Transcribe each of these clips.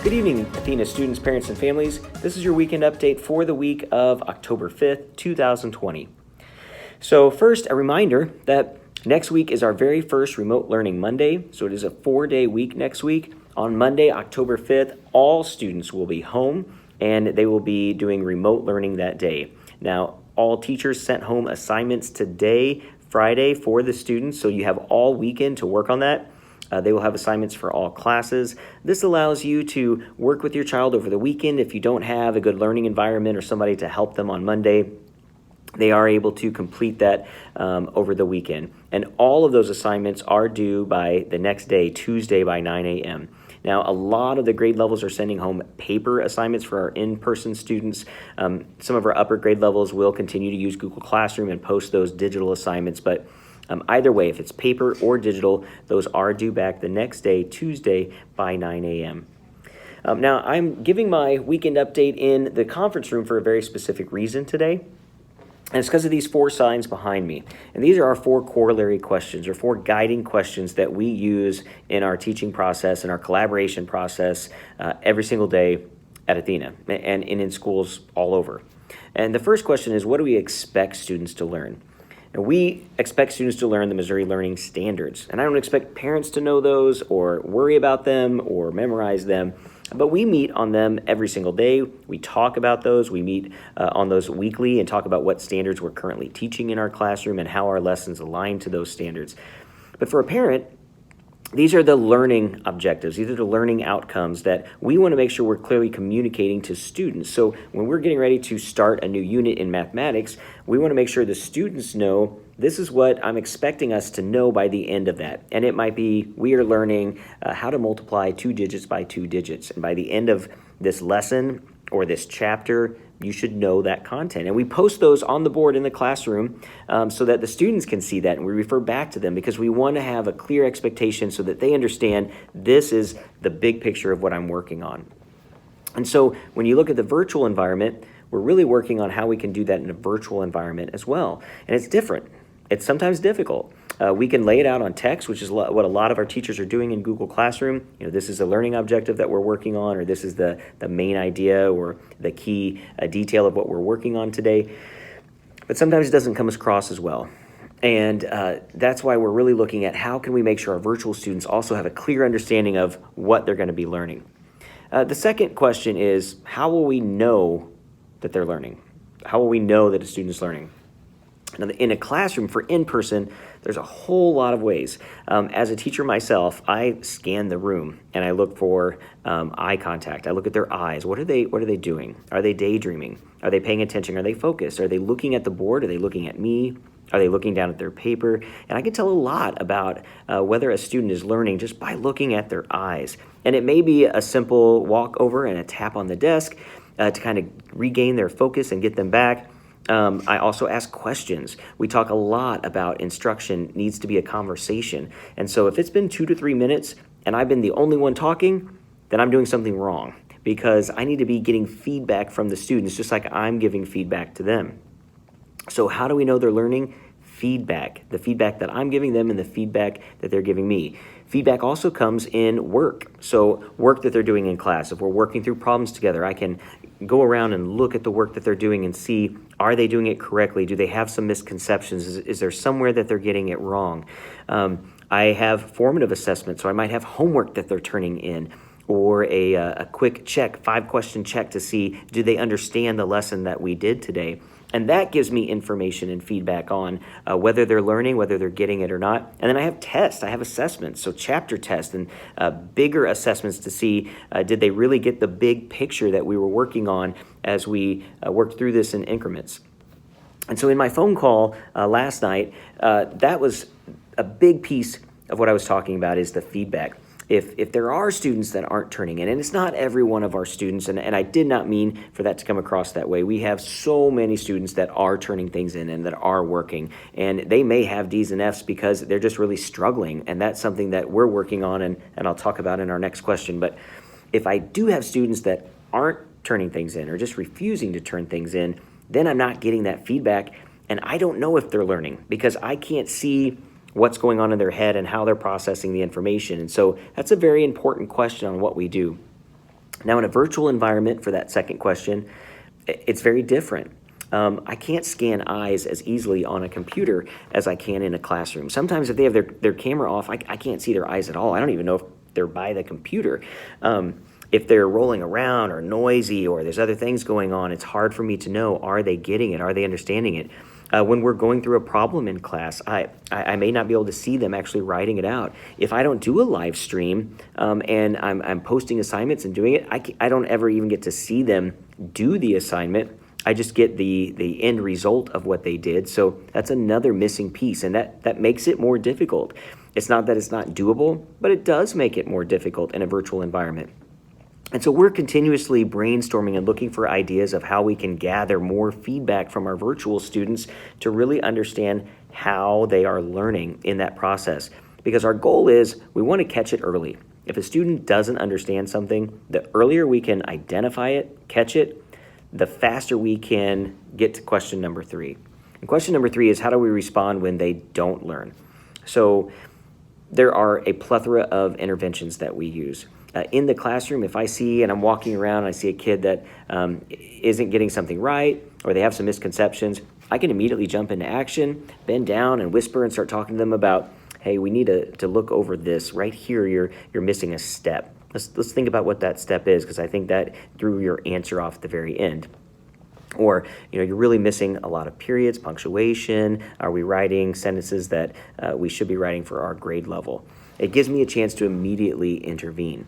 Good evening, Athena students, parents, and families. This is your weekend update for the week of October 5th, 2020. So first, a reminder that next week is our very first Remote Learning Monday. So it is a 4-day week next week. On Monday, October 5th, all students will be home and they will be doing remote learning that day. Now, all teachers sent home assignments today, Friday, for the students, so you have all weekend to work on that. They will have assignments for all classes. This allows you to work with your child over the weekend. If you don't have a good learning environment or somebody to help them on Monday, they are able to complete that over the weekend. And all of those assignments are due by the next day, Tuesday by 9 a.m. Now, a lot of the grade levels are sending home paper assignments for our in-person students. Some of our upper grade levels will continue to use Google Classroom and post those digital assignments, but either way, if it's paper or digital, those are due back the next day, Tuesday, by 9 a.m. Now, I'm giving my weekend update in the conference room for a very specific reason today. And it's because of these 4 signs behind me. And these are our 4 corollary questions, or 4 guiding questions that we use in our teaching process and our collaboration process every single day at Athena and in schools all over. And the first question is, what do we expect students to learn? And we expect students to learn the Missouri Learning Standards. And I don't expect parents to know those or worry about them or memorize them, but we meet on them every single day. We talk about those. We meet on those weekly and talk about what standards we're currently teaching in our classroom and how our lessons align to those standards. But for a parent, these are the learning objectives. These are the learning outcomes that we want to make sure we're clearly communicating to students. So when we're getting ready to start a new unit in mathematics, we want to make sure the students know this is what I'm expecting us to know by the end of that. And it might be we are learning how to multiply 2 digits by 2 digits. And by the end of this lesson or this chapter, you should know that content. And we post those on the board in the classroom so that the students can see that, and we refer back to them because we want to have a clear expectation so that they understand this is the big picture of what I'm working on. And so when you look at the virtual environment, we're really working on how we can do that in a virtual environment as well. And it's different. It's sometimes difficult. We can lay it out on text, which is what a lot of our teachers are doing in Google Classroom. You know, this is the learning objective that we're working on, or this is the main idea or the key detail of what we're working on today. But sometimes it doesn't come across as well. And that's why we're really looking at how can we make sure our virtual students also have a clear understanding of what they're going to be learning. The second question is, how will we know that they're learning? How will we know that a student's learning? Now, in a classroom for in-person, there's a whole lot of ways. As a teacher myself, I scan the room and I look for eye contact. I look at their eyes. What are they doing? Are they daydreaming? Are they paying attention? Are they focused? Are they looking at the board? Are they looking at me? Are they looking down at their paper? And I can tell a lot about whether a student is learning just by looking at their eyes. And it may be a simple walk over and a tap on the desk to kind of regain their focus and get them back. I also ask questions. We talk a lot about instruction needs to be a conversation. And so if it's been 2 to 3 minutes and I've been the only one talking, then I'm doing something wrong because I need to be getting feedback from the students just like I'm giving feedback to them. So how do we know they're learning? Feedback. The feedback that I'm giving them and the feedback that they're giving me. Feedback also comes in work. So work that they're doing in class. If we're working through problems together, I can go around and look at the work that they're doing and see, are they doing it correctly? Do they have some misconceptions? Is there somewhere that they're getting it wrong? I have formative assessment, so I might have homework that they're turning in or a quick check, 5-question check to see, do they understand the lesson that we did today? And that gives me information and feedback on whether they're learning, whether they're getting it or not. And then I have tests, I have assessments, so chapter tests and bigger assessments to see did they really get the big picture that we were working on as we worked through this in increments. And so in my phone call last night, that was a big piece of what I was talking about is the feedback. If there are students that aren't turning in, and it's not every one of our students, and I did not mean for that to come across that way. We have so many students that are turning things in and that are working, and they may have D's and F's because they're just really struggling, and that's something that we're working on, and I'll talk about in our next question. But if I do have students that aren't turning things in or just refusing to turn things in, then I'm not getting that feedback, and I don't know if they're learning because I can't see what's going on in their head and how they're processing the information. And so that's a very important question on what we do. Now, in a virtual environment, for that second question, it's very different. I can't scan eyes as easily on a computer as I can in a classroom. Sometimes if they have their camera off, I can't see their eyes at all. I don't even know if they're by the computer. If they're rolling around or noisy or there's other things going on, it's hard for me to know, are they getting it? Are they understanding it? When we're going through a problem in class, I may not be able to see them actually writing it out. If I don't do a live stream and I'm posting assignments and doing it, I don't ever even get to see them do the assignment. I just get the end result of what they did. So that's another missing piece, and that makes it more difficult. It's not that it's not doable, but it does make it more difficult in a virtual environment. And so we're continuously brainstorming and looking for ideas of how we can gather more feedback from our virtual students to really understand how they are learning in that process. Because our goal is we want to catch it early. If a student doesn't understand something, the earlier we can identify it, catch it, the faster we can get to question number 3. And question number 3 is, how do we respond when they don't learn? So there are a plethora of interventions that we use. In the classroom, if I see, and I'm walking around, and I see a kid that isn't getting something right, or they have some misconceptions, I can immediately jump into action, bend down and whisper and start talking to them about, hey, we need to look over this. Right here, you're missing a step. Let's think about what that step is, because I think that threw your answer off at the very end. Or, you're really missing a lot of periods, punctuation. Are we writing sentences that we should be writing for our grade level? It gives me a chance to immediately intervene.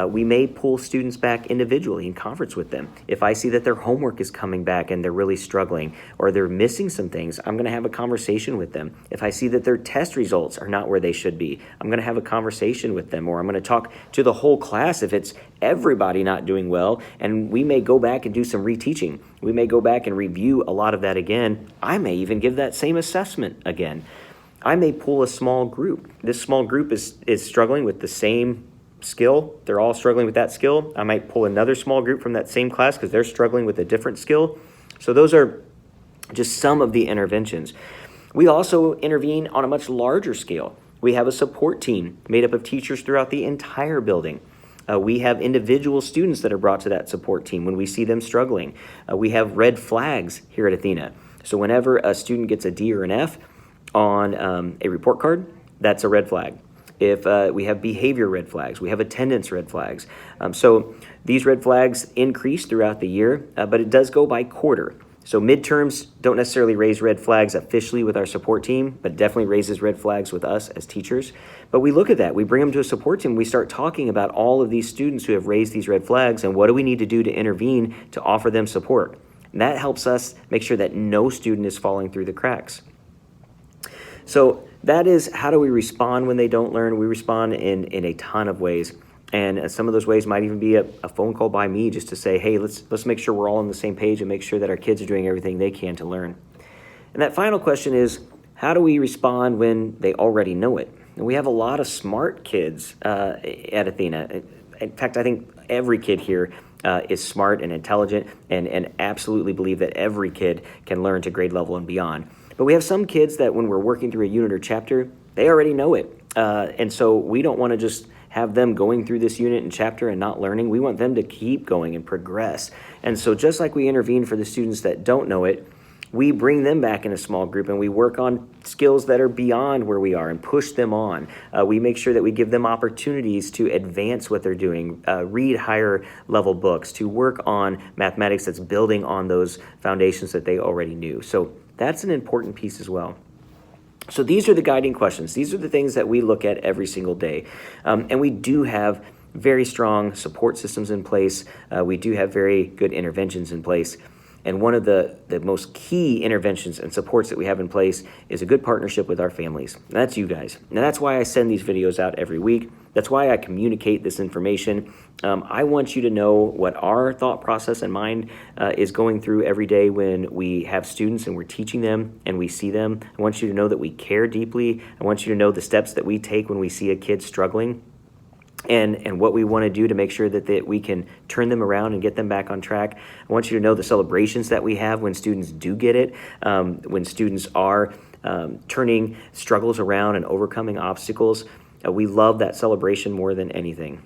We may pull students back individually and conference with them. If I see that their homework is coming back and they're really struggling, or they're missing some things, I'm going to have a conversation with them. If I see that their test results are not where they should be, I'm going to have a conversation with them, or I'm going to talk to the whole class if it's everybody not doing well, and we may go back and do some reteaching. We may go back and review a lot of that again. I may even give that same assessment again. I may pull a small group. This small group is struggling with the same skill. They're all struggling with that skill. I might pull another small group from that same class because they're struggling with a different skill. So those are just some of the interventions. We also intervene on a much larger scale. We have a support team made up of teachers throughout the entire building. We have individual students that are brought to that support team when we see them struggling. We have red flags here at Athena. So whenever a student gets a D or an F on a report card, that's a red flag. If we have behavior red flags, we have attendance red flags. So these red flags increase throughout the year, but it does go by quarter. So midterms don't necessarily raise red flags officially with our support team, but definitely raises red flags with us as teachers. But we look at that. We bring them to a support team. We start talking about all of these students who have raised these red flags and what do we need to do to intervene to offer them support. And that helps us make sure that no student is falling through the cracks. So that is, how do we respond when they don't learn? We respond in a ton of ways. And some of those ways might even be a phone call by me just to say, hey, let's make sure we're all on the same page and make sure that our kids are doing everything they can to learn. And that final question is, how do we respond when they already know it? And we have a lot of smart kids at Athena. In fact, I think every kid here is smart and intelligent and absolutely believe that every kid can learn to grade level and beyond. But we have some kids that when we're working through a unit or chapter, they already know it. And so we don't want to just have them going through this unit and chapter and not learning. We want them to keep going and progress. And so just like we intervene for the students that don't know it, we bring them back in a small group and we work on skills that are beyond where we are and push them on. We make sure that we give them opportunities to advance what they're doing, read higher level books, to work on mathematics that's building on those foundations that they already knew. So that's an important piece as well. So these are the guiding questions. These are the things that we look at every single day. And we do have very strong support systems in place. We do have very good interventions in place. And one of the most key interventions and supports that we have in place is a good partnership with our families. And that's you guys. And that's why I send these videos out every week. That's why I communicate this information. I want you to know what our thought process and mind is going through every day when we have students and we're teaching them and we see them. I want you to know that we care deeply. I want you to know the steps that we take when we see a kid struggling. And what we want to do to make sure that we can turn them around and get them back on track. I want you to know the celebrations that we have when students do get it, when students are turning struggles around and overcoming obstacles. We love that celebration more than anything.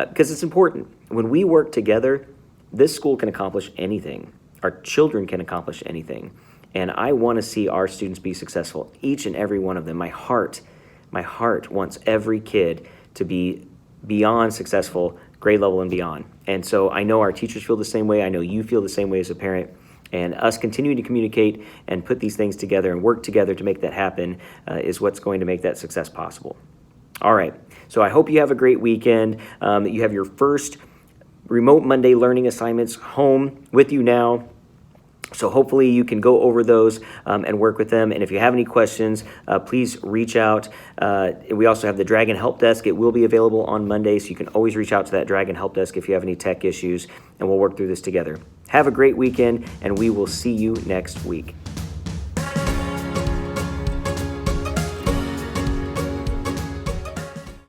because it's important. When we work together, this school can accomplish anything. Our children can accomplish anything. And I want to see our students be successful, each and every one of them. My heart wants every kid to be beyond successful, grade level and beyond. And so I know our teachers feel the same way. I know you feel the same way as a parent. And us continuing to communicate and put these things together and work together to make that happen is what's going to make that success possible. All right, so I hope you have a great weekend. You have your first Remote Monday learning assignments home with you now. So hopefully you can go over those and work with them. And if you have any questions, please reach out. We also have the Dragon Help Desk. It will be available on Monday, so you can always reach out to that Dragon Help Desk if you have any tech issues, and we'll work through this together. Have a great weekend, and we will see you next week.